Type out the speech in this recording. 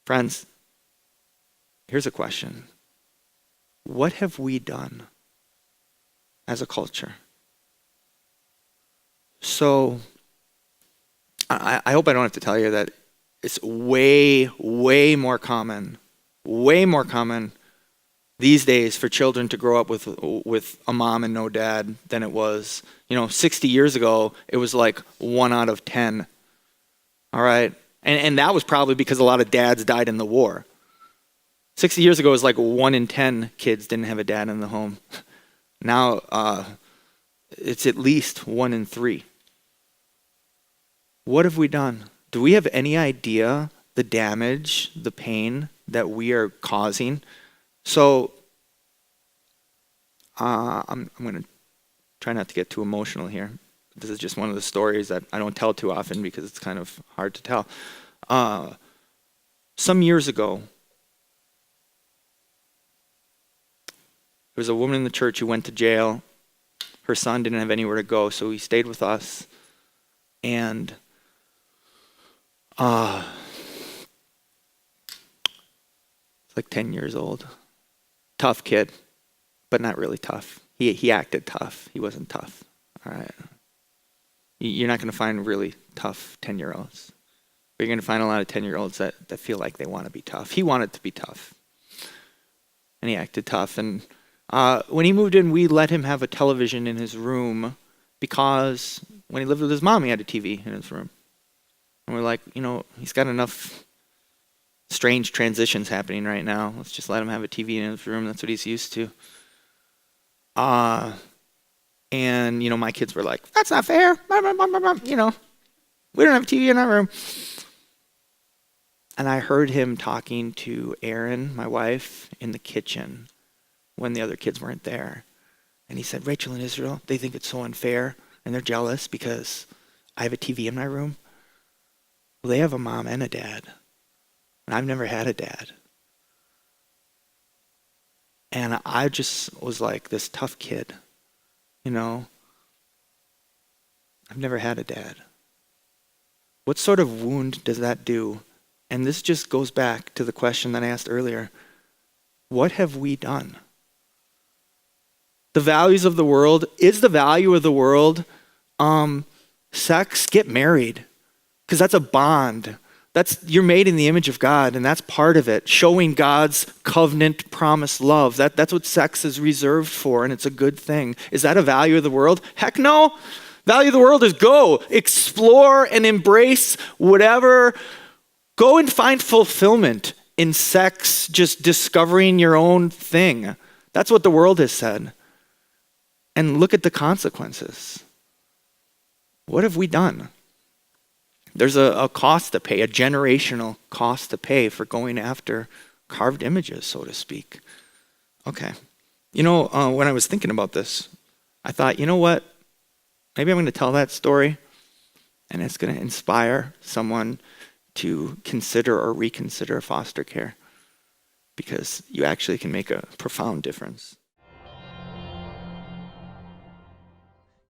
Friends, here's a question. What have we done as a culture? So I hope I don't have to tell you that it's way, way more common these days for children to grow up with a mom and no dad than it was, 60 years ago. It was like 1 out of 10. All right. And that was probably because a lot of dads died in the war. 60 years ago, it was like 1 in 10 kids didn't have a dad in the home. Now, it's at least 1 in 3. What have we done? Do we have any idea the damage, the pain that we are causing? So, I'm going to try not to get too emotional here. This is just one of the stories that I don't tell too often because it's kind of hard to tell. Some years ago, there was a woman in the church who went to jail. Her son didn't have anywhere to go, so he stayed with us. And it's like 10 years old. Tough kid, but not really tough. He acted tough. He wasn't tough. All right. You're not going to find really tough 10-year-olds. But you're going to find a lot of 10-year-olds that feel like they want to be tough. He wanted to be tough. And he acted tough. And when he moved in, we let him have a television in his room because when he lived with his mom, he had a TV in his room. And we're like, he's got enough strange transitions happening right now. Let's just let him have a TV in his room. That's what he's used to. And, my kids were like, that's not fair. We don't have a TV in our room. And I heard him talking to Erin, my wife, in the kitchen when the other kids weren't there. And he said, Rachel and Israel, they think it's so unfair and they're jealous because I have a TV in my room. Well, they have a mom and a dad. And I've never had a dad. And I just was like this tough kid. I've never had a dad. What sort of wound does that do? And this just goes back to the question that I asked earlier. What have we done? The values of the world, is the value of the world sex? Get married. Because that's a bond. You're made in the image of God, and that's part of it. Showing God's covenant promised love. That's what sex is reserved for, and it's a good thing. Is that a value of the world? Heck no. Value of the world is go, explore and embrace whatever. Go and find fulfillment in sex, just discovering your own thing. That's what the world has said. And look at the consequences. What have we done? There's a cost to pay, a generational cost to pay for going after carved images, so to speak. Okay. When I was thinking about this, I thought, you know what? Maybe I'm going to tell that story, and it's going to inspire someone to consider or reconsider foster care, because you actually can make a profound difference.